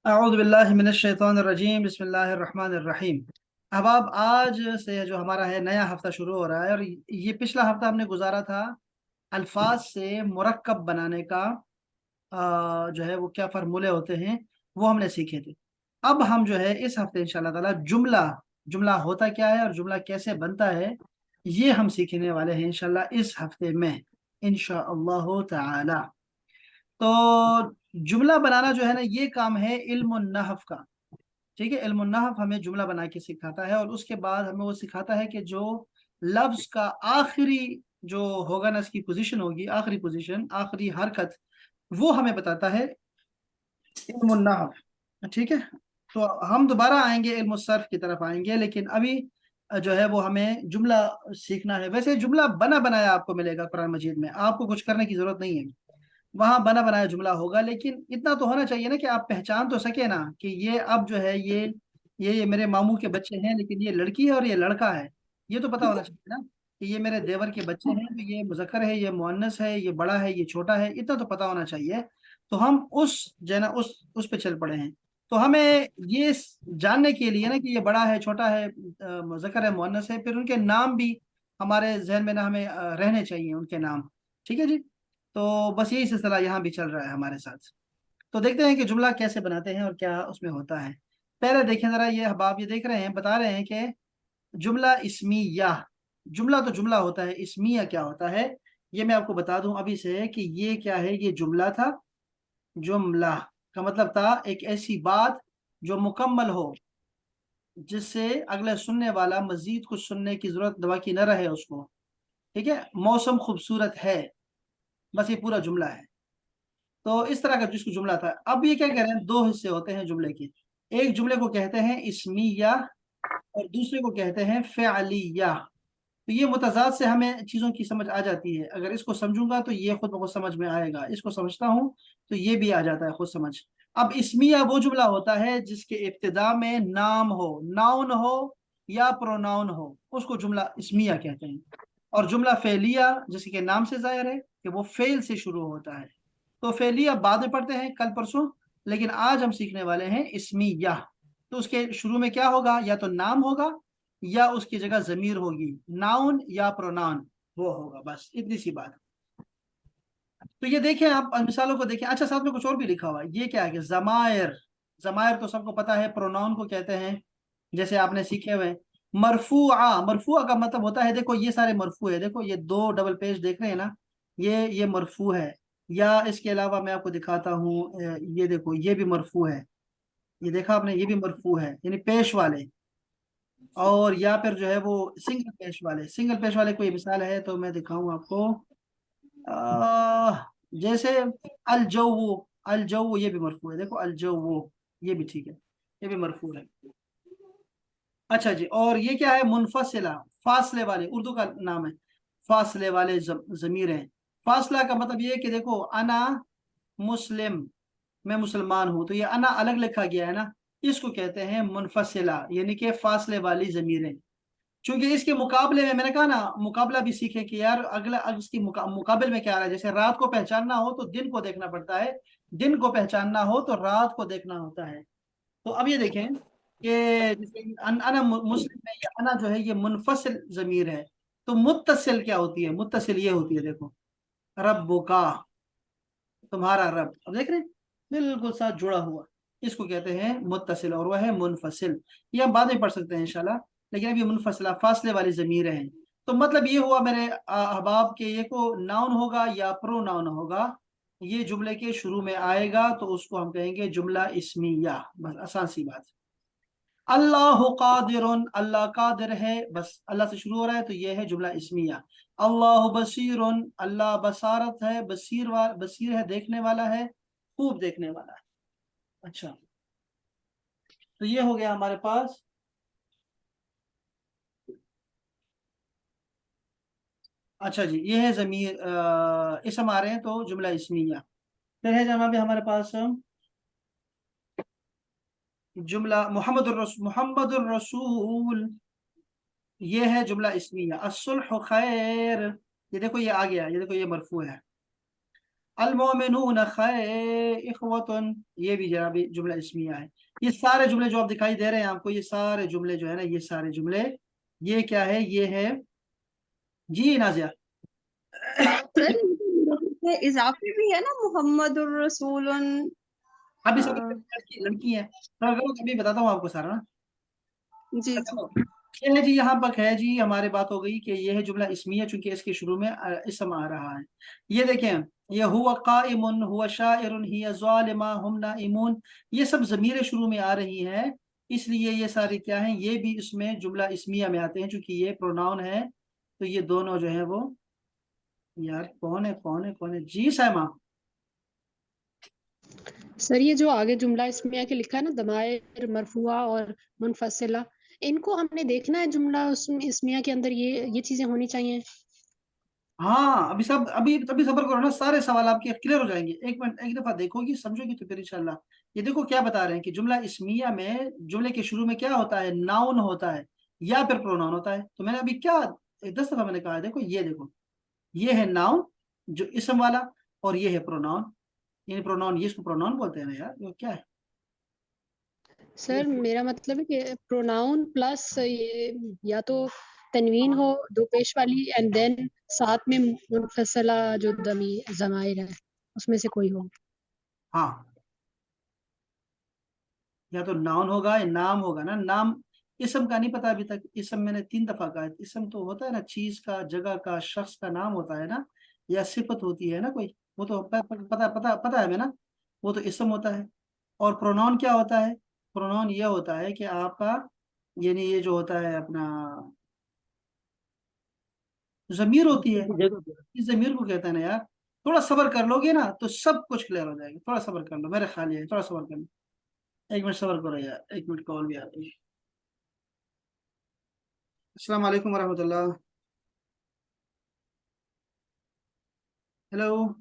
अऊज़ु बिल्लाहि मिनश शैतानिर रजीम बिस्मिल्लाहिर रहमानिर रहीम। अब आज से जो हमारा है नया हफ्ता शुरू हो रहा है, और ये पिछला हफ्ता हमने गुजारा था अल्फाज से मुरक्कब बनाने का। जो है वो क्या फार्मूले होते हैं वो हमने सीखे थे। अब हम जो है इस हफ्ते इंशाल्लाह ताला जुमला जुमला होता क्या है और जुमला कैसे बनता है, ये हम सीखने वाले हैं इंशाल्लाह इस हफ्ते में, इंशाअल्लाह ताला। तो जुमला बनाना जो है ना, ये काम है इल्म नहव का। ठीक है, इल्म नहव हमें जुमला बना के सिखाता है, और उसके बाद हमें वो सिखाता है कि जो लफ्ज का आखिरी जो होगा ना, इसकी पोजीशन होगी, आखिरी पोजीशन, आखिरी हरकत, वो हमें बताता है इल्म नहव। ठीक है। तो हम दोबारा आएंगे इल्म सर्फ की तरफ आएंगे, लेकिन अभी जो है वो हमें जुमला सीखना है। वैसे जुमला बना बनाया आपको मिलेगा कुरान मजीद में, आपको कुछ करने की जरूरत नहीं है। वहां बना बनाया जुमला होगा, लेकिन इतना तो होना चाहिए ना कि आप पहचान तो सके ना कि ये अब जो है ये मेरे मामू के बच्चे हैं, लेकिन ये लड़की है और ये लड़का है। ये तो पता होना चाहिए ना कि ये मेरे देवर के बच्चे हैं, तो ये मुजक्कर है, ये मुअन्नस है, ये बड़ा है, ये छोटा है, इतना तो पता होना चाहिए। तो हम उस जो है ना उस पे चल पड़े हैं। तो हमें ये जानने के लिए ना कि ये बड़ा है, छोटा है, मुजक्कर है, मुअन्नस है, फिर उनके नाम भी हमारे जहन में ना हमें रहने चाहिए उनके नाम। ठीक है जी। तो बस यही सिलसिला यहाँ भी चल रहा है हमारे साथ। तो देखते हैं कि जुमला कैसे बनाते हैं और क्या उसमें होता है। पहले देखें जरा, ये अहबाब ये देख रहे हैं, बता रहे हैं कि जुमला इस्मिया। जुमला तो जुमला होता है, इस्मिया क्या होता है ये मैं आपको बता दूं अभी से कि ये क्या है। ये जुमला था। जुमला का मतलब था एक ऐसी बात जो मुकम्मल हो, जिससे अगले सुनने वाला मजीद कुछ सुनने की जरूरत बाकी न रहे उसको। ठीक है, मौसम खूबसूरत है, बस ये पूरा जुमला है। तो इस तरह का जिसको जुमला था। अब ये क्या कह रहे हैं, दो हिस्से होते हैं जुमले के। एक जुमले को कहते हैं इस्मिया, और दूसरे को कहते हैं फ़िअलिया। तो ये मुतजाद से हमें चीज़ों की समझ आ जाती है। अगर इसको समझूंगा तो ये खुद ब खुद समझ में आएगा, इसको समझता हूँ तो ये भी आ जाता है खुद समझ। अब इस्मिया वो जुमला होता है जिसके इब्तिदा में नाम हो, नाउन हो या प्रोनाउन हो, उसको जुमला इस्मिया कहते हैं। और जुमला फेलिया जिसके नाम से जाहिर है कि वो फेल से शुरू होता है। तो फेलिया बाद में पढ़ते हैं कल परसों, लेकिन आज हम सीखने वाले हैं इस्मिया। तो उसके शुरू में क्या होगा, या तो नाम होगा या उसकी जगह जमीर होगी, नाउन या प्रोनाउन, वो होगा, बस इतनी सी बात। तो ये देखें आप मिसालों को देखें। अच्छा, साथ में कुछ और भी लिखा हुआ है, ये क्या है कि जमायर। जमायर तो सबको पता है, प्रोनाउन को कहते हैं, जैसे आपने सीखे हुए हैं। मरफूआ, मरफूआ का मतलब होता है, देखो ये सारे मरफू है, देखो ये दो डबल पेज देख रहे हैं ना, ये मरफू है। या इसके अलावा मैं आपको दिखाता हूँ, ये देखो ये भी मरफू है। ये देखा आपने, ये भी मरफू है, यानी पेश वाले। और या फिर जो है वो सिंगल पेश वाले, सिंगल पेश वाले कोई मिसाल है तो मैं दिखाऊं आपको। जैसे अल जो ये भी मरफू है, देखो अल जो, ये भी ठीक है, ये भी मरफू है। अच्छा जी, और ये क्या है, मुनफसिला, फासले वाले, उर्दू का नाम है। फासले वाले जमीर हैं। फासला का मतलब ये है कि देखो अना मुस्लिम, मैं मुसलमान हूं, तो ये अना अलग लिखा गया है ना, इसको कहते हैं मुनफसिला, यानी कि फासले वाली जमीरें। क्योंकि इसके मुकाबले में मैंने कहा ना, मुकाबला भी सीखे कि यार अगला अग इसकी मुकाबले में क्या आ रहा है। जैसे रात को पहचानना हो तो दिन को देखना पड़ता है, दिन को पहचानना हो तो रात को देखना होता है। तो अब ये देखें कि जैसे अना मुस्लिम में, या अना जो है ये मुनफसिल जमीर है। तो मुत्तसिल क्या होती है, मुत्तसिल ये होती है, देखो रब्बुका, तुम्हारा रब, अब देख रहे हैं, बिल्कुल साथ जुड़ा हुआ, इसको कहते हैं मुत्तसिल, और वह है मुनफसिल। ये हम बाद में पढ़ सकते हैं इंशाल्लाह, लेकिन अभी मुनफसिला फासले वाली जमीर हैं। तो मतलब ये हुआ मेरे अहबाब के, ये को नाउन होगा या प्रो नाउन होगा, ये जुमले के शुरू में आएगा तो उसको हम कहेंगे जुमला इस्मिया, बस आसान सी बात। अल्लाह कादिरुन, अल्लाह कादिर है, बस अल्लाह से शुरू हो रहा है तो ये है जुमला इस्मिया। अल्लाह बसीरुन, अल्लाह बसारत है, बसीर है, देखने वाला है, खूब देखने वाला है। अच्छा, तो ये हो गया हमारे पास। अच्छा जी, ये है जमीर, इसम आ रहे हैं तो जुमला इस्मिया। फिर है जनाब हमारे पास जुमला मोहम्मद रसूल, ये है जुमला इस्मिया। असुल्ह खैर, ये देखो ये आ गया, ये देखो ये मरफू है। अल मोमिनून इखवतुन, ये भी जरा भी जुमला इस्मिया है। ये सारे जुमले जो आप दिखाई दे रहे हैं आपको, ये सारे जुमले जो है ना, ये सारे जुमले, ये क्या है, ये है जी नाजिया। सर ये इजाफे भी है ना, मोहम्मद रसूलुन। अभी सब लड़की लड़की है, तो अगर अभी बताता हूँ आपको सारा ना। जी जी। अच्छा, ये है जी, यहाँ पर है जी, हमारी बात हो गई कि ये है जुमला इस्मिया, चूंकि इसके शुरू में इसम आ रहा है। ये देखें, ये हुआ काइमुन, हुआ शाइरुन, हिया ज़ालिमा, हुम नाइमून, ये सब ज़मीरें शुरू में आ रही हैं, इसलिए ये सारी क्या हैं, ये भी इसमें जुमला इस्मिया में आते हैं, चूंकि ये प्रोनाउन है। तो ये दोनों जो है वो, यार कौन है कौन है कौन है, जी साइमा। सर ये जो आगे जुमला इसमें आके लिखा है ना, दमायर मरफुआ और मुनफसिला, इनको हमने देखना है जुमला उसमें इसमिया के अंदर ये चीजें होनी चाहिए। हाँ, अभी सब अभी अभी सबर करो ना, सारे सवाल आपके क्लियर हो जाएंगे। एक मिनट, एक दफा देखोगी समझोगी तो फिर इंशाल्लाह। ये देखो क्या बता रहे हैं कि जुमला इस्मिया में जुमले के शुरू में क्या होता है, नाउन होता है या फिर प्रोनाउन होता है। तो मैंने अभी क्या 10 दफा मैंने कहा है, देखो ये देखो, ये है नाउन जो इसम वाला, और ये है प्रोनाउन, यानी प्रोनाउन, ये इसको प्रोनाउन बोलते हैं ना यार, ये क्या है। सर मेरा मतलब है कि प्रोनाउन प्लस ये या तो तनवीन हो दो पेश वाली, एंड देन साथ में मुनफसला जो दमी जमायर है उसमें से कोई हो। हाँ, या तो नाउन होगा या नाम होगा ना, नाम। इसम का नहीं पता अभी तक, इसम मैंने 3 दफा कहा है, इसम तो होता है ना, चीज का, जगह का, शख्स का नाम होता है ना, या सिफत होती है ना कोई, वो तो पता पता पता है मैं ना, वो तो इसम होता है। और प्रोनाउन क्या होता है, प्रोनाउन ये होता है कि आपका, यानी ये जो होता है अपना जमीर होती है, इस जमीर को कहते हैं ना यार। थोड़ा सब्र कर लोगे ना तो सब कुछ क्लियर हो जाएगा, थोड़ा सब्र कर लो, मेरे ख्याल ये है, थोड़ा सब्र कर लो। 1 मिनट सब्र करो यार, 1 मिनट, कॉल भी आ रही है। अस्सलाम वालेकुम वरहमतुल्लाह। हेलो,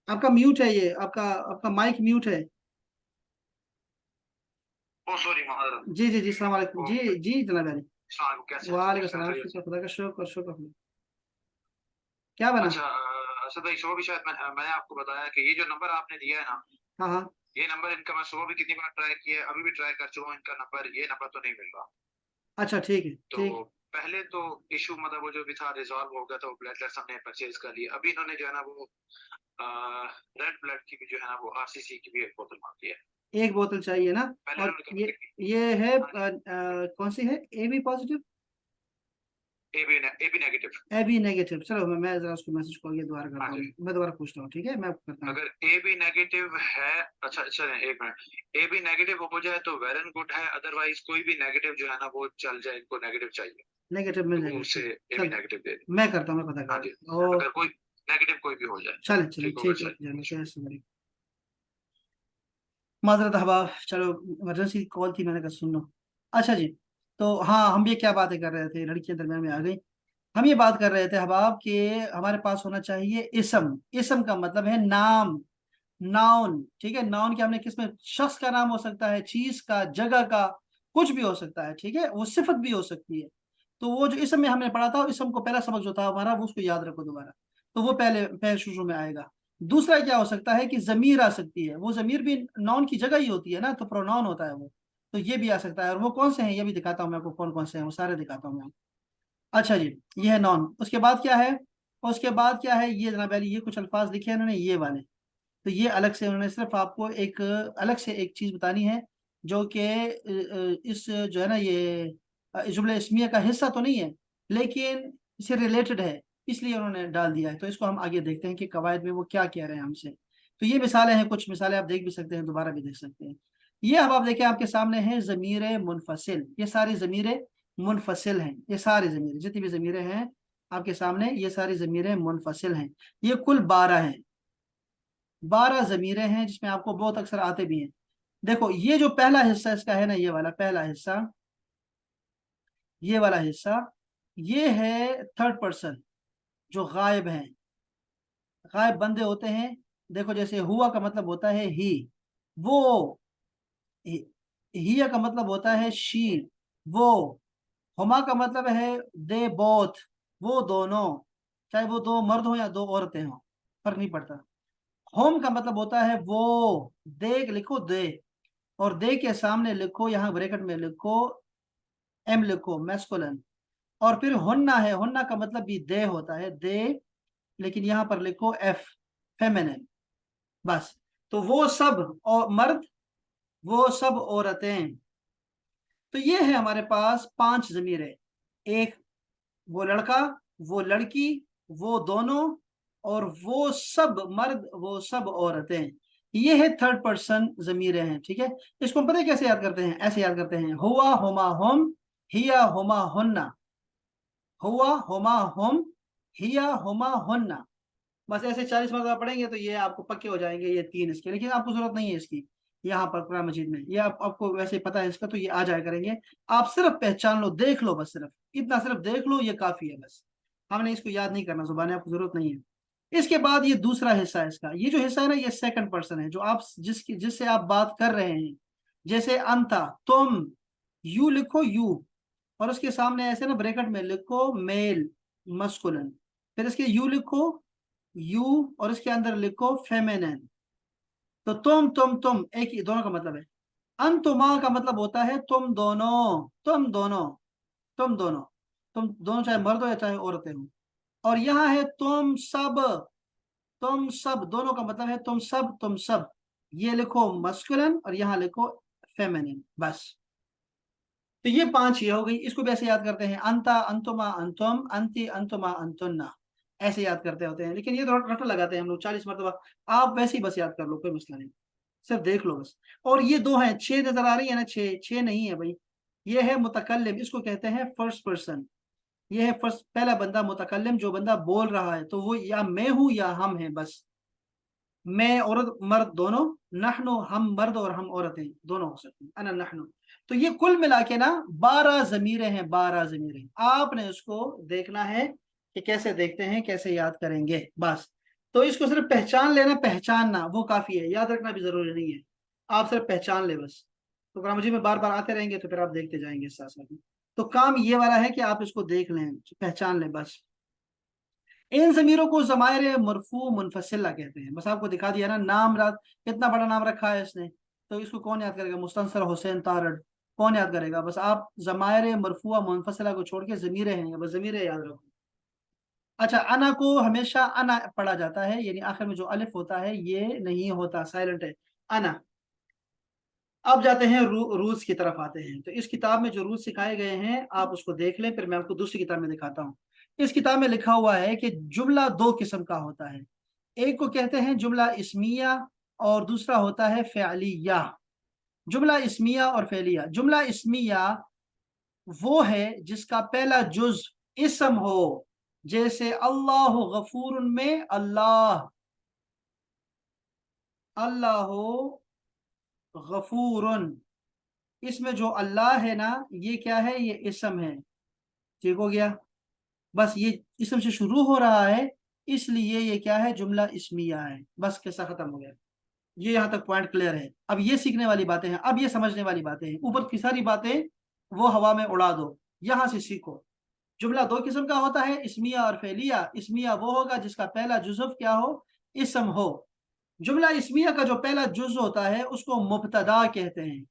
आपका म्यूट है, ये आपका आपका माइक म्यूट है। ओ सॉरी जी जी जी, अस्सलाम वालेकुम, जी जी जनाब अली। कैसे वालेकुम सलाम, शुक्र खुदा का, शुक्र शुक्र खुदा। क्या बना। अच्छा असद भाई, शो भी शायद मैंने आपको बताया कि ये जो नंबर आपने दिया है ना, हाँ हाँ। ये नंबर इनका मैं सुबह भी कितनी बार ट्राई किया है, अभी भी ट्राई कर चुका हूँ, इनका नंबर, ये नंबर तो नहीं मिल रहा। अच्छा ठीक है, तो ठीक। पहले तो इशू मतलब वो जो भी था रिजॉल्व हो गया था, वो प्लेटलेट्स हमने परचेज कर लिए। अभी इन्होंने जो है ना वो रेड ब्लड की भी जो है ना वो आरसीसी की भी एक बोतल मांगी है। एक बोतल चाहिए ना। पहले और उन्होंने ये है हाँ जी, कौन सी है, A B positive, A B negative. A B negative. चलो मैं जरा उसको मैसेज कॉल ये दोबारा हाँ करता हूँ, जी, मैं दोबारा पूछता हूँ, ठीक है, मैं करता हूँ। अगर ए बी नेगेटिव है, अच्छा चलें एक मिनट, ए बी नेगेटिव हो जाए तो वेल एंड गुड है, अदरवाइज कोई भी नेगेटिव जो है ना वो चल जाए, इनको नेगेटिव चाहिए नेगेटिव मिल तो वो जाएगा, उससे ए बी चल नेगेटिव दे दें। मैं करता हूँ, मैं पता हाँ कर जी, रहा हूँ। ओ अगर कोई नेगेटिव कोई भी हो जाए तो चले चले, ठीक होगा ठीक है, सर। चलो कैसे माजरत हबाब, चलो इमरजेंसी कॉल थी, मैंने कहा सुन लो। अच्छा जी, तो हाँ, हम ये क्या बातें कर रहे थे, लड़कियां दरम्यान में आ गई। हम ये बात कर रहे थे हबाब कि हमारे पास होना चाहिए इसम। इसम का मतलब है नाम, नाउन, ठीक है। नाउन के हमने किसमें, शख्स का नाम हो सकता है, चीज का, जगह का, कुछ भी हो सकता है, ठीक है, वो सिफत भी हो सकती है। तो वो जो इसम में हमने पढ़ा था, इसम को पहला सबक जो था हमारा, वो उसको याद रखो दोबारा। तो वो पहले पहले शुरू में आएगा। दूसरा क्या हो सकता है कि जमीर आ सकती है, वो जमीर भी नाउन की जगह ही होती है ना, तो प्रोनाउन होता है वो। तो ये भी आ सकता है, और वो कौन से हैं ये भी दिखाता हूँ मैं आपको, कौन कौन से हैं वो सारे दिखाता हूँ मैं। अच्छा जी, ये है नॉन। उसके बाद क्या है, उसके बाद क्या है, ये जनाब अली, ये कुछ अल्फाज लिखे हैं इन्होंने ये वाले। तो ये अलग से उन्होंने सिर्फ आपको एक अलग से एक चीज बतानी है, जो कि इस जो है ना, ये जुमला इस्मिया का हिस्सा तो नहीं है, लेकिन इससे रिलेटेड है, इसलिए उन्होंने डाल दिया है। तो इसको हम आगे देखते हैं कि कवायद में वो क्या कह रहे हैं हमसे। तो ये मिसालें हैं, कुछ मिसालें आप देख भी सकते हैं, दोबारा भी देख सकते हैं। ये अब आप देखें, आपके सामने है ज़मीर मुनफसिल, ये सारी ज़मीरें मुनफसिल हैं, ये सारी ज़मीरें, जितनी भी ज़मीरें हैं आपके सामने, ये सारी ज़मीरें मुनफसिल हैं। ये कुल 12 हैं, 12 ज़मीरें हैं, जिसमें आपको बहुत अक्सर आते भी हैं। देखो, ये जो पहला हिस्सा इसका है ना, ये वाला पहला हिस्सा, ये वाला हिस्सा, ये है थर्ड पर्सन, जो गायब हैं, गायब बंदे होते हैं। देखो, जैसे हुआ का मतलब होता है ही, वो, हिया का मतलब होता है शी, वो, हुमा का मतलब है दे बोथ, वो दोनों, चाहे वो दो मर्द हो या दो औरतें हों, फर्क नहीं पड़ता। होम का मतलब होता है वो, दे लिखो दे, और दे के सामने लिखो, यहाँ ब्रैकेट में लिखो एम लिखो, मैस्कुलिन। और फिर हुन्ना है, हुन्ना का मतलब भी दे होता है, दे, लेकिन यहाँ पर लिखो एफ, फेमिनिन, बस। तो वो सब और मर्द, वो सब औरतें। तो ये है हमारे पास 5 ज़मीरें, एक वो लड़का, वो लड़की, वो दोनों, और वो सब मर्द, वो सब औरतें। ये है थर्ड पर्सन ज़मीरें हैं, ठीक है। इसको हम पता है कैसे याद करते हैं, ऐसे याद करते हैं, हुआ हुमा हुम, हिया हुमा हुन्ना, हुआ हुमा हुम, हिया हुमा हुन्ना। बस ऐसे 40 मरतबा पढ़ेंगे तो ये आपको पक्के हो जाएंगे ये 3 इसके, लेकिन आपको जरूरत नहीं है इसकी यहाँ पर कुरान मजीद में, ये आपको वैसे पता है इसका, तो ये आ जाया करेंगे। आप सिर्फ पहचान लो, देख लो, बस सिर्फ इतना, सिर्फ देख लो, ये काफी है बस। हमने इसको याद नहीं करना जुबान, आपको जरूरत नहीं है। इसके बाद ये दूसरा हिस्सा है इसका, ये जो हिस्सा है ना, ये सेकंड पर्सन है, जो आप जिससे आप बात कर रहे हैं। जैसे अंता, तुम, यू लिखो यू, और उसके सामने ऐसे ना ब्रैकेट में लिखो मेल, मस्कुलिन, फिर इसके यू लिखो यू, और इसके अंदर लिखो फेमिनिन। तो तुम एक ही, दोनों का मतलब है। अंतुमा का मतलब होता है तुम दोनों, तुम दोनों, तुम दोनों, तुम दोनों, चाहे मर्द हो या चाहे औरतें हो। और यहाँ है तुम सब, तुम सब, दोनों का मतलब है तुम सब, तुम सब। ये लिखो मस्कुलिन और यहाँ लिखो फेमिनिन, बस। तो ये 5 ये हो गई। इसको भी ऐसे याद करते हैं, अंता अंतुमा अंतुम, अंति अंतुमा अंतुन्ना, ऐसे याद करते होते हैं। लेकिन ये तो रट लगाते हैं हम लोग 40 मरतबा। आप वैसे ही बस याद कर लो, कोई मसला नहीं, सिर्फ देख लो बस। और ये 2 हैं, 6 नजर आ रही है ना, 6, 6 नहीं है भाई। ये है मुतकल्लिम, इसको कहते हैं फर्स्ट पर्सन। ये है फर्स्ट, पहला बंदा मुतकल्लिम, जो बंदा बोल रहा है, तो वो या मैं हूं या हम हैं, बस। मैं औरत मर्द दोनों, नहनो हम मर्द और हम औरतें दोनों हो सकते हैं, अना नहनो। तो ये कुल मिला के ना 12 ज़मीरें हैं, 12 ज़मीरें। आपने उसको देखना है कि कैसे देखते हैं, कैसे याद करेंगे, बस। तो इसको सिर्फ पहचान लेना, पहचानना वो काफी है, याद रखना भी जरूरी नहीं है। आप सिर्फ पहचान ले बस। तो कुरान मजीद में बार बार आते रहेंगे तो फिर आप देखते जाएंगे साथ साथ में। तो काम ये वाला है कि आप इसको देख लें, पहचान लें बस। इन ज़मीरों को ज़मायर मरफू मुनफसिला कहते हैं। बस आपको दिखा दिया ना, नाम रात, इतना बड़ा नाम रखा है इसने, तो इसको कौन याद करेगा, मुस्तंसर हुसैन तारड़, कौन याद करेगा। बस आप ज़मायर मरफूआ मुनफसिला को छोड़ के ज़मीरें हैं, बस ज़मीरें याद रखो। अच्छा, अना को हमेशा अना पढ़ा जाता है, यानी आखिर में जो अलिफ होता है ये नहीं होता, साइलेंट है, अना। अब जाते हैं रूल्स की तरफ आते हैं। तो इस किताब में जो रूल्स सिखाए गए हैं आप उसको देख लें, फिर मैं आपको दूसरी किताब में दिखाता हूँ। इस किताब में लिखा हुआ है कि जुमला 2 किस्म का होता है। एक को कहते हैं जुमला इस्मिया, और दूसरा होता है फ़िअलिया। जुमला इस्मिया और फ़िअलिया। जुमला इस्मिया वो है जिसका पहला जुज इस्म हो, जैसे अल्लाह गफूर में अल्लाह, अल्लाह गफूरन, इसमें जो अल्लाह है ना, ये क्या है, ये इस्म है, ठीक हो गया। बस ये इस्म से शुरू हो रहा है, इसलिए ये क्या है, जुमला इस्मिया है, बस किस्सा खत्म हो गया। ये यहाँ तक पॉइंट क्लियर है। अब ये सीखने वाली बातें हैं, अब ये समझने वाली बातें हैं, ऊपर की सारी बातें वो हवा में उड़ा दो, यहाँ से सीखो। जुमला 2 किस्म का होता है, इस्मिया और फेलिया। इस्मिया वो होगा जिसका पहला जुज़फ क्या हो, इस्म हो। जुमला इस्मिया का जो पहला जुज होता है उसको मुब्तदा कहते हैं,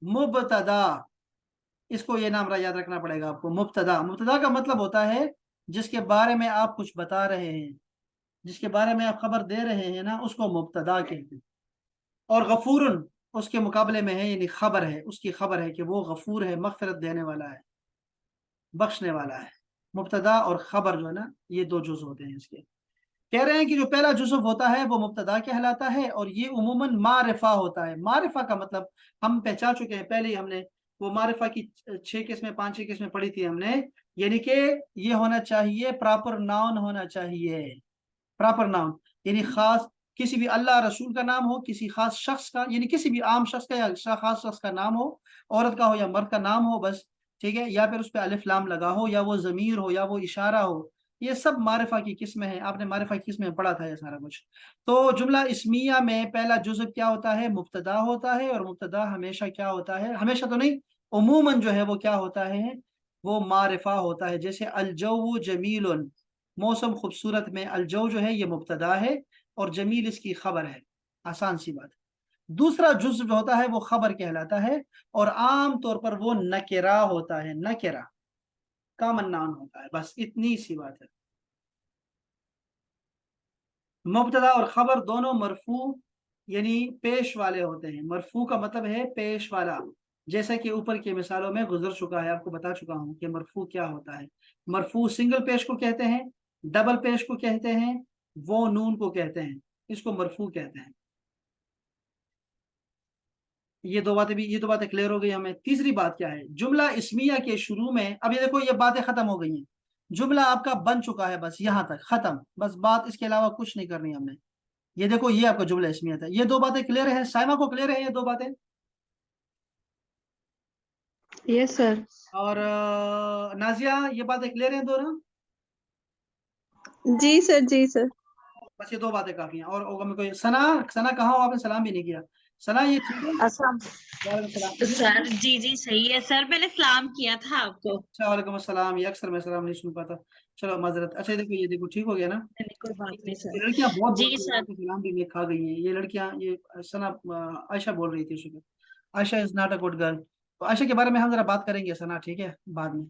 मुब्तदा। इसको ये नाम याद रखना पड़ेगा आपको, मुब्तदा। मुब्तदा का मतलब होता है जिसके बारे में आप कुछ बता रहे हैं, जिसके बारे में आप खबर दे रहे हैं ना, उसको मुब्तदा कहते हैं। और गफूरन उसके मुकाबले में है, यानी खबर है, उसकी खबर है कि वो गफूर है, मगफिरत देने वाला है, बख्शने वाला है। मुब्तदा और खबर जो है ना, ये 2 जुज होते हैं इसके। कह रहे हैं कि जो पहला जुज़फ होता है वो मुब्तदा कहलाता है, और ये उमूमन मारिफा होता है। मारिफा का मतलब हम पहचान चुके हैं, पहले ही हमने वो मारिफा की 6 किस्में 5-6 किस्में पढ़ी थी हमने। यानी कि ये होना चाहिए, प्रॉपर नाउन होना चाहिए, प्रॉपर नाउन, यानी खास किसी भी अल्लाह रसूल का नाम हो, किसी खास शख्स का, यानी किसी भी आम शख्स का या खास शख्स का नाम हो, औरत का हो या मर्द का नाम हो, बस ठीक है। या फिर उस पर अलिफ लाम लगा हो, या वो ज़मीर हो, या वो इशारा हो, ये सब मारिफा की किस्में हैं। आपने मारिफा की किस्में पढ़ा था ये सारा कुछ। तो जुमला इस्मिया में पहला जुज़ क्या होता है, मुब्तदा होता है। और मुब्तदा हमेशा क्या होता है, हमेशा तो नहीं, उमूमन जो है वो क्या होता है, वो मारिफा होता है। जैसे अलजऊ जमीलुन, मौसम खूबसूरत में, अलजो जो है ये मुब्तदा है और जमील इसकी खबर है, आसान सी बात है। दूसरा जुज़ जो होता है वो खबर कहलाता है और आम तौर पर वो नकेरा होता है, नकेरा कॉमन नाउन होता है, बस इतनी सी बात है। मुब्तदा और खबर दोनों मरफू यानी पेश वाले होते हैं। मरफू का मतलब है पेश वाला, जैसा कि ऊपर की मिसालों में गुजर चुका है, आपको बता चुका हूं कि मरफू क्या होता है। मरफू सिंगल पेश को कहते हैं, डबल पेश को कहते हैं, वो नून को कहते हैं, इसको मरफू कहते हैं। ये दो बातें क्लियर हो गई हमें। तीसरी बात क्या है, जुमला इस्मिया के शुरू में, अब ये देखो ये बातें खत्म हो गई हैं, जुमला आपका बन चुका है, बस यहां तक खत्म, बस बात, इसके अलावा कुछ नहीं करनी हमने। ये देखो ये आपका जुमला इस्मिया था। ये दो बातें क्लियर है, साइमा को क्लियर है ये दो बातें? Yes sir. और नाजिया ये बातें क्लियर हैं दोनों? जी सर, जी सर। बस ये दो बातें काफी हैं। और होगा मेरे को सना, सना कहाँ हो, आपने सलाम भी नहीं किया। सना ये ठीक है? अस्सलाम वालेकुम सलाम। सर। जी जी सही है सर, मैंने सलाम किया था आपको। अच्छा वालेकुम अस्सलाम, ये अक्सर मैं सलाम नहीं सुन पाता, चलो माजरत। अच्छा देखो ये देखो ठीक हो गया ना। नहीं, कोई बात नहीं ये सर। लड़कियां बहुत जी बोलती हैं, सर। आपके सलाम भी मैं खा गई हैं ये लड़कियां। ये सना आयशा बोल रही थी सुबह, Ayesha is not a good girl. तो आयशा के बारे में हम जरा बात करेंगे सना, ठीक है, बाद में।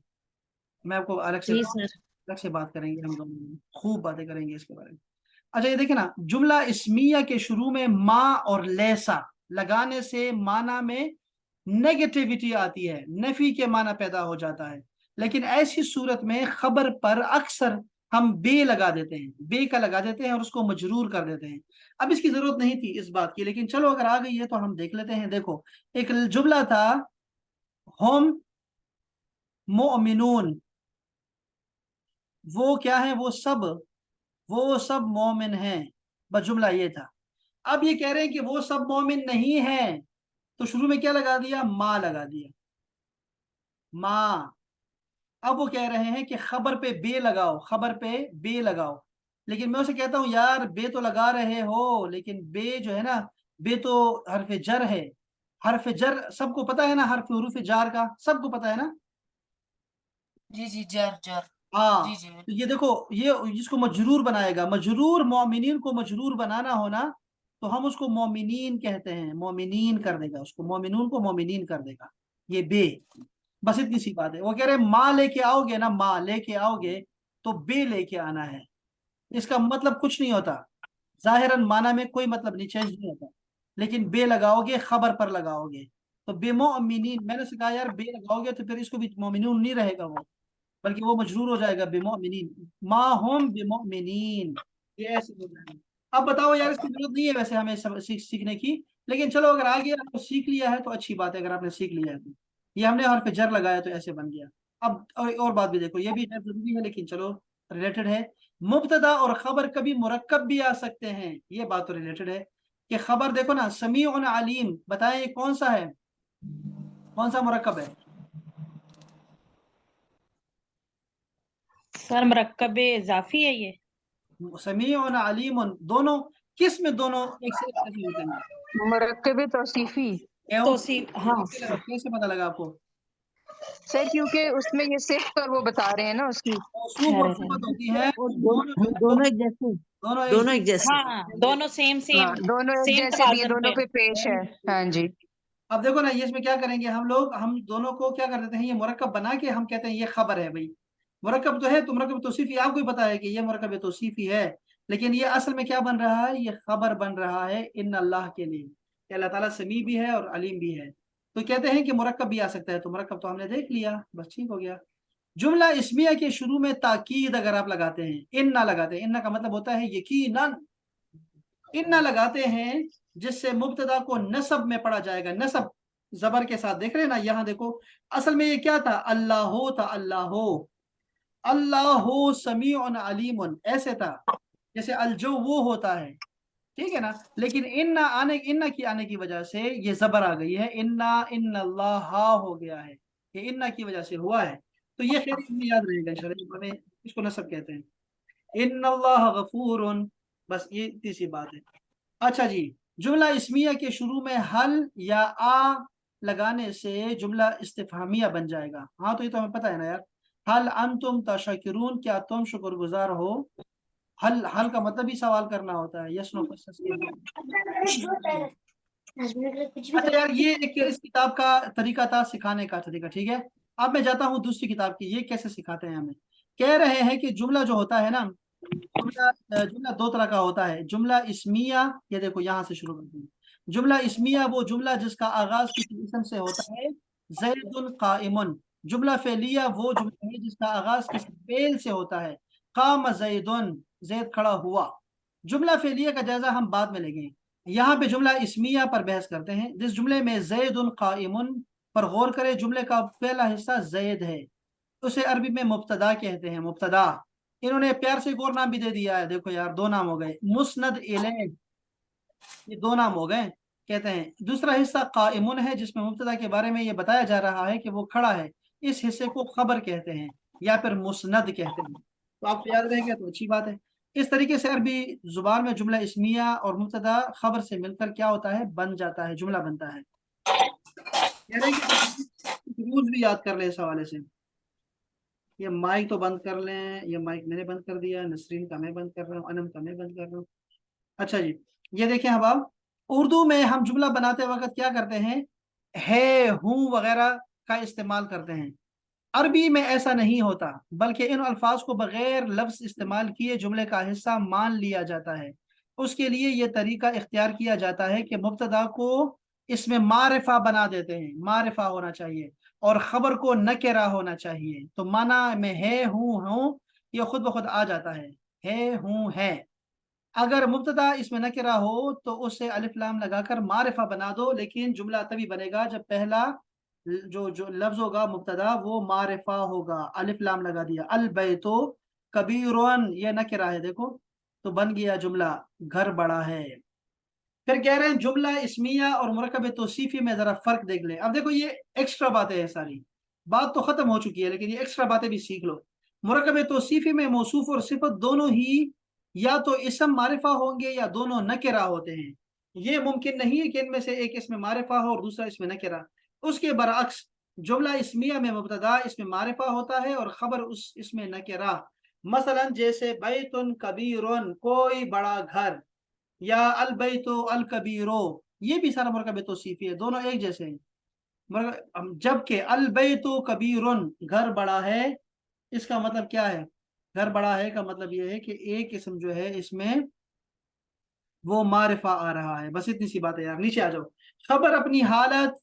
मैं आपको जी सर। अलग से बात करेंगे, हम दोनों खूब बातें करेंगे इसके बारे में। अच्छा ये देखिए ना, जुमला इस्मिया के शुरू में माँ और लेसा लगाने से माना में नेगेटिविटी आती है, नफी के माना पैदा हो जाता है। लेकिन ऐसी सूरत में खबर पर अक्सर हम बे लगा देते हैं, बे का लगा देते हैं और उसको मजरूर कर देते हैं। अब इसकी जरूरत नहीं थी इस बात की, लेकिन चलो अगर आ गई है तो हम देख लेते हैं। देखो एक जुमला था, हम मोमिनून, वो क्या है, वो सब मोमिन हैं, बस जुमला ये था। अब ये कह रहे हैं कि वो सब मोमिन नहीं है, तो शुरू में क्या लगा दिया, माँ लगा दिया, माँ। अब वो कह रहे हैं कि खबर पे बे लगाओ, खबर पे बे लगाओ। लेकिन मैं उसे कहता हूं यार बे तो लगा रहे हो, लेकिन बे जो है ना, बे तो हरफ जर है। हरफ जर सबको पता है ना, हरफ हुरूफ जार का सबको पता है ना। जी जी जर जर जी हाँ, जी तो ये देखो ये जिसको मजरूर बनाएगा, मजरूर मोमिनीन को मजरूर बनाना होना, तो हम उसको मोमिनीन कहते हैं, मोमिनीन कर देगा उसको, मोमिनून को मोमिनीन कर देगा, ये बे। बस इतनी सी बात है। वो कह रहे हैं माँ लेके आओगे ना, माँ लेके आओगे तो बे लेके आना है, इसका मतलब कुछ नहीं होता, जाहिरन माना में कोई मतलब नहीं, चेंज नहीं होता। लेकिन बे लगाओगे, खबर पर लगाओगे, तो बेमोमिनीन, मैंने से कहा यार बे लगाओगे तो फिर इसको भी मोमिनून नहीं रहेगा वो, बल्कि वो मजरूर हो जाएगा बेमोमिनीन, मा हम बेमोमिनीन, ये ऐसे हो जाएगा। अब बताओ यार, इसकी जरूरत नहीं है वैसे हमें सब सीखने की, लेकिन चलो अगर आ गया आपको सीख लिया है तो अच्छी बात है, अगर आपने सीख लिया है तो। ये हमने हर पे जर लगाया तो ऐसे बन गया। अब और बात भी देखो, ये भी जरूरी है लेकिन चलो रिलेटेड है। मुब्तदा और खबर कभी मुरक्कब भी आ सकते हैं, ये बात तो रिलेटेड है। कि खबर देखो ना, समीउन अलीम, बताएं ये कौन सा है, कौन सा मुरक्कब है? सर मरकब इजाफी है ये। समीउन अलीम दोनों किस में, दोनों एक से कैसे होते हैं? मरकबे तौसीफी क्यों? तौसीफ, हाँ। कैसे पता लगा आपको? सर, क्योंकि उसमें ये सिर्फ पर वो बता रहे हैं ना उसकी। मौसूफ और सिफत होती है, और दोनों जो है दोनों एक जैसे, दोनों दोनों एक जैसे। हाँ, दोनों सेम हाँ, सेम दोनों एक सेम जैसे भी है, तवाज़ुन दोनों पे। पे पेश है। हाँ जी। अब देखो ना, ये इसमें क्या करेंगे हम लोग, हम दोनों को क्या कर देते हैं, ये मुरक्कब बना के हम कहते हैं ये खबर है भाई। मुरक्कब तो है, तो मुरक्कब तौसीफी आपको ही पता है कि ये मुरक्कब तौसीफी है, लेकिन ये असल में क्या बन रहा है, ये खबर बन रहा है इन अल्लाह के लिए, कि अल्लाह ताला समी भी है और अलीम भी है। तो कहते हैं कि मुरक्कब भी आ सकता है, तो मुरक्कब तो हमने देख लिया, बस ठीक हो गया। जुमला इस्मिया के शुरू में ताकीद अगर आप लगाते हैं, इन्ना लगाते हैं, इन्ना का मतलब होता है यकीनन, इन्ना लगाते हैं जिससे मुब्तदा को नसब में पढ़ा जाएगा, नसब जबर के साथ। देख रहे हैं ना, यहां देखो असल में ये क्या था, अल्लाह था, अल्लाह समीउन अलीमुन, ऐसे था जैसे अलजो वो होता है, ठीक है ना। लेकिन इन्ना की आने की वजह से ये जबर आ गई है, इन्नल्लाह हो गया है, ये इन्ना की वजह से हुआ है। तो ये खैर हमें याद रहेगा इंशाल्लाह, हमें इसको नसब कहते हैं, इन्नल्लाह गफूरुन, बस ये इतनी सी बात है। अच्छा जी, जुमला इस्मिया के शुरू में हल या आ लगाने से जुमला इस्तिफहामिया बन जाएगा। हाँ तो ये तो हमें पता है ना यार, हल अंतुम तशकिरून, क्या तुम शुक्रगुजार हो। हल हल का मतलब ही सवाल करना होता है, यस नो क्वेश्चन के। अच्छा यार, ये एक इस किताब का तरीका था सिखाने का तरीका, ठीक है। अब मैं जाता हूँ दूसरी किताब की, ये कैसे सिखाते हैं हमें। कह रहे हैं कि जुमला जो होता है ना, जुमला दो तरह का होता है। जुमला इस्मिया, ये देखो यहाँ से शुरू करते हैं। जुमला इस्मिया वो जुमला जिसका आगाज किसी इसम से होता है, ज़ैदुन काइमुन। जुमला फेलिया वो जुमला है जिसका आगाज किसी फेल से होता है, काम ज़ैदुन, ज़ैद खड़ा हुआ। जुमला फेलिया का जायजा हम बाद में लेंगे। यहाँ पे जुमला इस्मिया पर बहस करते हैं। जिस जुमले में ज़ैदुन काइमुन पर गौर करें, जुमले का पहला हिस्सा ज़ैद है, उसे अरबी में मुब्तदा कहते हैं, मुब्तदा। इन्होंने प्यार से एक और नाम भी दे दिया है, देखो यार दो नाम हो गए, मुस्नद इलैह, ये दो नाम हो गए। कहते हैं दूसरा हिस्सा काइमुन है, जिसमें मुब्तदा के बारे में ये बताया जा रहा है कि वो खड़ा है, इस हिस्से को खबर कहते हैं या फिर मुस्नद कहते हैं। तो आपको याद रहेगा तो अच्छी बात है। इस तरीके से अरबी जुबान में जुमला इस्मिया और मुब्तदा खबर से मिलकर क्या होता है, बन जाता है, जुमला बनता है। कह रहे हैं कि रूल्स भी याद कर ले इस हवाले से। ये माइक तो बंद कर लें, ये माइक मैंने बंद कर दिया, नसरीन का मैं बंद कर रहा हूँ, अनम का मैं बंद कर रहा हूँ। अच्छा जी, ये देखें अब उर्दू में हम जुमला बनाते वक्त क्या करते हैं, है हूँ वगैरह का इस्तेमाल करते हैं। अरबी में ऐसा नहीं होता, बल्कि इन अल्फाज को बगैर लफ्ज इस्तेमाल किए जुमले का हिस्सा मान लिया जाता है। उसके लिए यह तरीका इख्तियार किया जाता है कि मुब्तदा को इसमें मारिफा बना देते हैं, मारिफा होना चाहिए, और खबर को नकेरा होना चाहिए। तो माना में है हूँ ये खुद ब खुद आ जाता है हूँ है। अगर मुब्तदा इसमें नकेरा हो तो उसे अलिफ लाम लगाकर मारिफा बना दो, लेकिन जुमला तभी बनेगा जब पहला जो जो लफ्ज होगा मुब्तदा वो मारिफा होगा। अलिफ लाम लगा दिया, अल बैतो कबीरुन, ये नकेरा है देखो, तो बन गया जुमला, घर बड़ा है। फिर कह रहे हैं जुमला इस्मिया और मुरक्कब तौसीफी में जरा फर्क देख ले। अब देखो ये एक्स्ट्रा बातें हैं, सारी बात तो खत्म हो चुकी है, लेकिन ये एक्स्ट्रा बातें भी सीख लो। मुरक्कब तौसीफी में मौसूफ और सिफत दोनों ही या तो इसम मारिफा होंगे या दोनों नकेरा होते हैं। ये मुमकिन नहीं है कि इनमें से एक इसमें मारिफा हो और दूसरा इसमें नकेरा। उसके बरअक्स जुमला इस्मिया में मुब्तदा इसमें मारिफा होता है और खबर उस इसमें नकेरा। मसलन जैसे बैतुन कबीरुन, कोई बड़ा घर, या अल बैतो अल कबीरो, ये भी सारा मुरकब तौसीफी है, दोनों एक जैसे हैं। जबकि अल बैतो कबीरुन, घर बड़ा है, इसका मतलब क्या है, घर बड़ा है का मतलब ये है कि एक किस्म जो है इसमें वो मारिफा आ रहा है। बस इतनी सी बात है यार, नीचे आ जाओ। खबर अपनी हालत,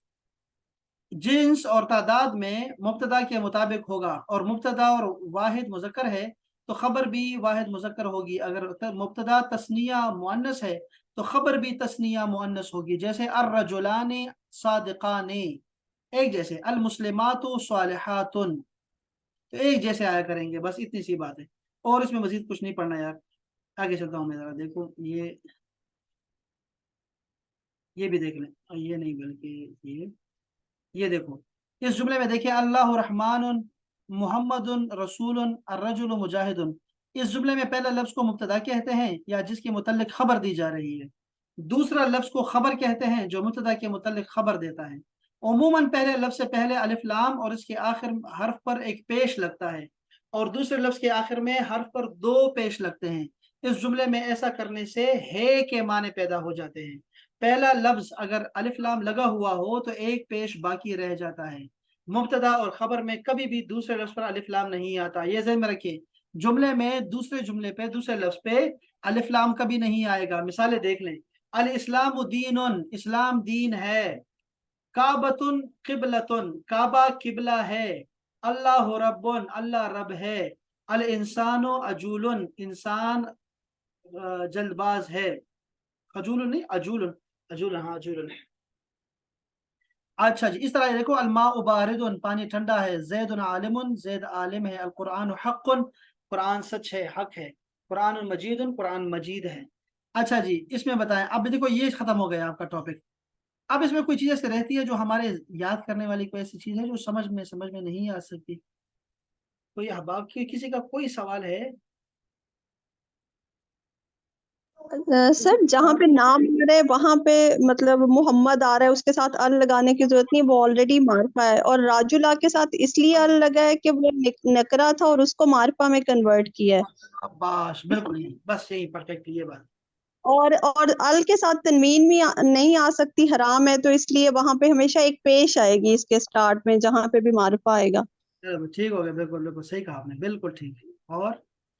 जिन्स और तादाद में मुब्तदा के मुताबिक होगा, और मुब्तदा और वाहिद मुजक्कर है तो खबर भी वाहिद मुजक्कर होगी। अगर मुब्तदा तस्निया मुअन्नस है तो खबर भी तस्निया मुअन्नस होगी। जैसे अर्रजुलाने सादिकाने, एक जैसे। अल मुस्लिमातु सालिहातुन, तो एक जैसे आया करेंगे। बस इतनी सी बात है, और इसमें मजीद कुछ नहीं पढ़ना यार। आगे चलता हूँ मैं, जरा देखो ये भी देख लें, ये नहीं बल्कि ये देखो। इस जुमले में देखिए, अल्लाह रहमानुन मुहम्मदुन रसूलुन अर्रजुलु मुजाहिदुन। इस जुमले में पहला लफ्ज को मुब्तदा कहते हैं या जिसके मुतल्लिक खबर दी जा रही है, दूसरा लफ्ज को खबर कहते हैं जो मुब्तदा के मुतल्लिक खबर देता है। उमूमन पहले लफ्ज से पहले अलिफ लाम और इसके आखिर हर्फ पर एक पेश लगता है, और दूसरे लफ्ज के आखिर में हर्फ पर दो पेश लगते हैं। इस जुमले में ऐसा करने से है के माने पैदा हो जाते हैं। पहला लफ्ज अगर अलिफ लाम लगा हुआ हो तो एक पेश बाकी रह जाता है। मुब्तदा और खबर में कभी भी दूसरे लफ्ज पर अलिफ लाम नहीं आता, ये ज़हन में रखिए। जुमले में दूसरे जुमले पे दूसरे लफ्ज पे अलिफ लाम कभी नहीं आएगा। मिसालें देख लें, अल इस्लाम दीनुन, इस्लाम दीन है। काबतुन किबलतुन, काबा किबला है। अल्लाह रब्बुन, अल्लाह रब है। अल इंसानो अजूलुन, इंसान जल्दबाज है। अजूलुन नहीं, अजूलुन, अजूलन, हाँ अजूलन। अच्छा जी, इस तरह देखो, अलमा उबारिदुन, पानी ठंडा है। जैदुन आलिमुन, जैद आलिम है। अल कुरान हक्कुन, कुरान सच है, हक है। कुरान मजीदुन, कुरान मजीद है। अच्छा जी, इसमें बताएं। अब देखो ये खत्म हो गया आपका टॉपिक। अब इसमें कोई चीज ऐसी रहती है जो हमारे याद करने वाली कोई ऐसी चीज है जो समझ में नहीं आ सकती। कोई अहबाब की किसी का कोई सवाल है? सर जहाँ पे नाम आ रहा है वहां पे मतलब मोहम्मद आ रहा है, उसके साथ अल लगाने की जरूरत नहीं, वो ऑलरेडी मार्फा है। और राजुला के साथ इसलिए अल लगा है कि वो नकरा था और उसको मार्फा में कन्वर्ट किया है। शाबाश, बिल्कुल यही, बस यही परफेक्ट ये बात। और अल के साथ तनवीन भी नहीं आ सकती, हराम है, तो इसलिए वहां पे हमेशा एक पेश आएगी इसके स्टार्ट में जहां पे भी मार्फा आएगा। चलो ठीक हो गया, बिल्कुल बिल्कुल सही कहा आपने, बिल्कुल ठीक। और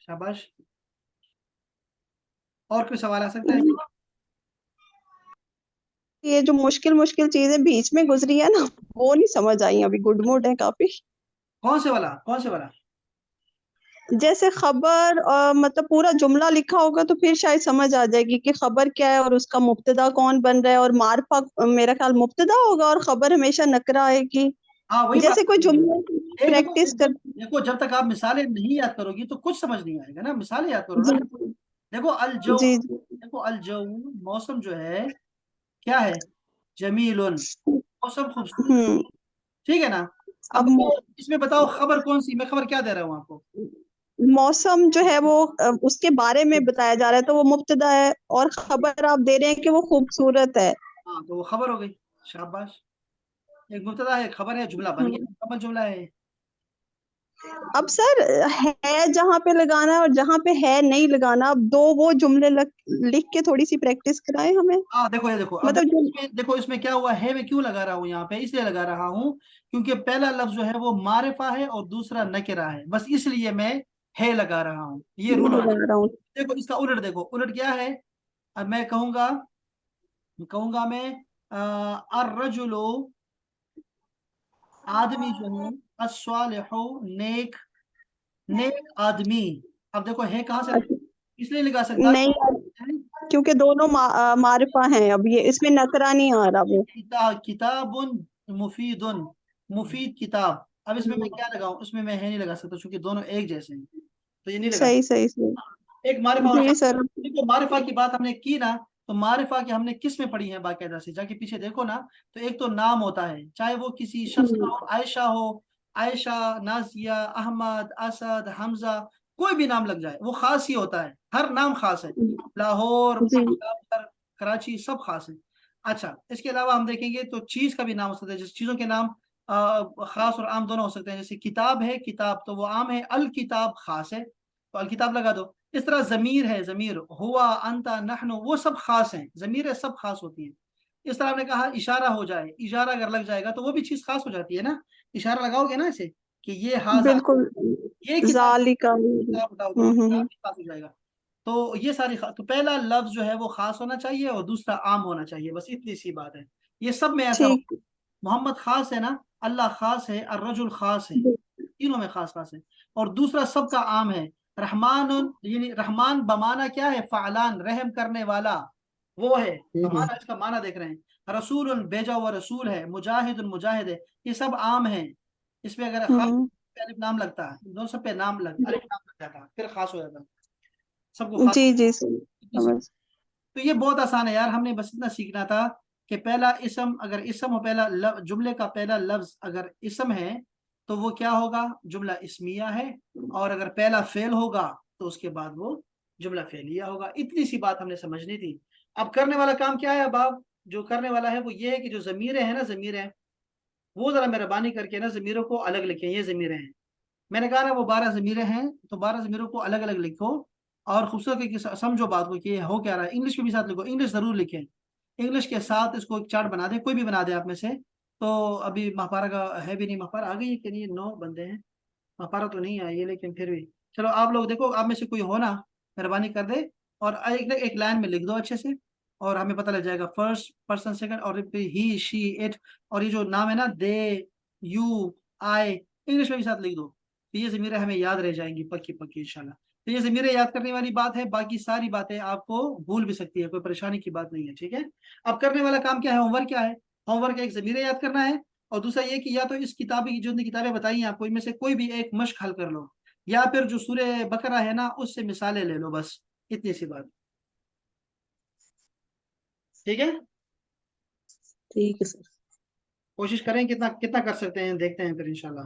शाबाश, और कोई सवाल आ सकता है? ये जो मुश्किल मुश्किल चीजें बीच में गुजरी है ना, वो नहीं समझ आई अभी। गुड मूड है काफी। कौन से वाला, कौन से वाला? जैसे खबर मतलब पूरा जुमला लिखा होगा तो फिर शायद समझ आ जाएगी कि खबर क्या है और उसका मुब्तदा कौन बन रहा है। और मारफा मेरा ख्याल मुब्तदा होगा और खबर हमेशा नकरा आएगी। हाँ वही बात। जैसे कोई जुमला एक देखो, प्रैक्टिस कर। देखो जब तक आप मिसालें नहीं याद करोगी तो कुछ समझ नहीं आएगा ना, मिसालें याद करो ना। जी देखो अल जो, जी जी। देखो अल जो, मौसम जो है क्या है? जमीलुन, मौसम खूबसूरत, हम्म। ठीक है ना? अब अब बताओ, इसमें बताओ खबर कौन सी, मैं खबर क्या दे रहा हूँ आपको? मौसम जो है वो उसके बारे में बताया जा रहा है तो वो मुब्तदा है, और खबर आप दे रहे हैं कि वो खूबसूरत है। हाँ तो वो खबर हो गई। शाबाश, एक मुब्तदा है, खबर है, जुमला बन गया, हम्म। मुकम्मल जुमला है। अब सर है जहां पे लगाना है और जहां पे है नहीं लगाना, अब दो वो जुमले लिख के थोड़ी सी प्रैक्टिस कराएं हमें। हाँ देखो, ये देखो, अब मतलब देखो जो इसमें, देखो इसमें क्या हुआ है, मैं क्यों लगा रहा हूँ यहाँ पे, इसलिए लगा रहा हूँ क्योंकि पहला लफ्ज जो है वो मारिफा है और दूसरा नकिरा है, बस इसलिए मैं है लगा रहा हूँ, ये रूल होना लगा चाहिए। रहा हूँ। देखो इसका उलट, देखो उलट क्या है। अब मैं कहूंगा, कहूंगा मैं अर्रजुलु, आदमी जो है, अस्वालिहु, नेक, नेक आदमी। अब देखो है कहाँ से, अच्छा, इसलिए लगा सकता नहीं क्योंकि दोनों मारिफा हैं, अब ये इसमें नकरा नहीं आ रहा वो। किताबुन मुफीदुन, मुफीद किताब। अब इसमें मैं क्या लगाऊं, इसमें मैं है नहीं लगा सकता क्योंकि दोनों एक जैसे हैं, तो ये नहीं लगा सही सही सही। सकता। एक मारिफा और जी सर। देखो मारिफा की बात हमने की ना, तो मारिफा की हमने किस में पढ़ी है बाकायदा से, जाके पीछे देखो ना। तो एक तो नाम होता है, चाहे वो किसी शख्स का हो, आयशा हो, आयशा, नाजिया, अहमद, असद, हमजा, कोई भी नाम लग जाए वो खास ही होता है, हर नाम खास है। लाहौर, जी पेशावर, कराची, सब खास है। अच्छा, इसके अलावा हम देखेंगे तो चीज का भी नाम हो सकता है, जैसे चीजों के नाम खास और आम दोनों हो सकते हैं। जैसे किताब है, किताब तो वो आम है, अल किताब खास है, तो अल किताब लगा दो। इस तरह जमीर है, जमीर, हुआ, अंता, नहनु, वो सब खास हैं, जमीर है सब खास होती है। इस तरह हमने कहा इशारा हो जाए, इशारा अगर लग जाएगा तो वो भी चीज खास हो जाती है ना, इशारा लगाओगे ना इसे कि ये हाजा, बिल्कुल। ये किताब, जालिका। किताब उठाओ तो वो किताब हम्म। भी खास हो जाएगा। तो ये सारी तो पहला लफ्ज जो है वो खास होना चाहिए और दूसरा आम होना चाहिए, बस इतनी सी बात है। ये सब में ऐसा हो, ठीक। मोहम्मद खास है ना, अल्लाह खास है, अर्रजुल खास है, तीनों में खास खास है। और दूसरा सबका आम है, रहमान, यानी रहमान बमाना क्या है, फालान, रहम करने वाला, वो है बमाना, इसका माना देख रहे हैं। रसूल, भेजा हुआ रसूल है। मुजाहिद, मुजाहिद है। ये सब आम है, इसमें अगर खास हम्म। पे अलिफ नाम लगता है, दोनों सब पे नाम लग, अलिफ नाम लग जाता है, फिर खास हो जाता है, सबको खास। जी जी समझ। तो ये बहुत आसान है यार, हमने बस इतना सीखना था कि पहला इसम, अगर इसम हो, पहला जुमले का पहला लफ्ज अगर इसम है तो वो क्या होगा, जुमला इस्मिया है। और अगर पहला फेल होगा तो उसके बाद वो जुमला फेलिया होगा। इतनी सी बात हमने समझनी थी। अब करने वाला काम क्या है, अब आप जो करने वाला है वो ये है कि जो जमीरें हैं ना, जमीरें, वो जरा मेहरबानी करके ना जमीरों को अलग लिखें, ये जमीरें हैं। मैंने कहा ना वो 12 जमीरें हैं, तो 12 जमीरों को अलग अलग लिखो। और खूबसूरत है कि समझो बात को कि ये हो क्या रहा है, इंग्लिश में भी साथ लिखो, इंग्लिश जरूर लिखें। इंग्लिश के साथ इसको एक चार्ट बना दे, कोई भी बना दे आप में से। तो अभी महापारा का है भी नहीं, महापारा आ गई है कि नहीं, 9 बंदे हैं, महापारा तो नहीं आई है लेकिन फिर भी चलो आप लोग देखो, आप में से कोई हो ना, मेहरबानी कर दे और एक एक लाइन में लिख दो अच्छे से, और हमें पता लग जाएगा फर्स्ट पर्सन, सेकंड, और फिर ही, शी, इट, और ये जो नाम है ना, दे, यू, आई, इंग्लिश में भी साथ लिख दो। तो ये ज़मीरें हमें याद रह जाएंगी पक्की पक्की इंशाल्लाह। तो ये ज़मीरें याद करने वाली बात है, बाकी सारी बातें आपको भूल भी सकती है, कोई परेशानी की बात नहीं है, ठीक है। अब करने वाला काम क्या है, होमवर्क क्या है? होमवर्क एक ज़मीरें याद करना है, और दूसरा ये कि या तो इस किताबी की जो किताबें बताई हैं आपको, इनमें से कोई भी एक मश्क हल कर लो, या फिर जो सूरह बकरा है ना उससे मिसालें ले लो, बस इतनी सी बात, ठीक है। ठीक है सर। कोशिश करें, कितना कितना कर सकते हैं देखते हैं फिर इंशाल्लाह।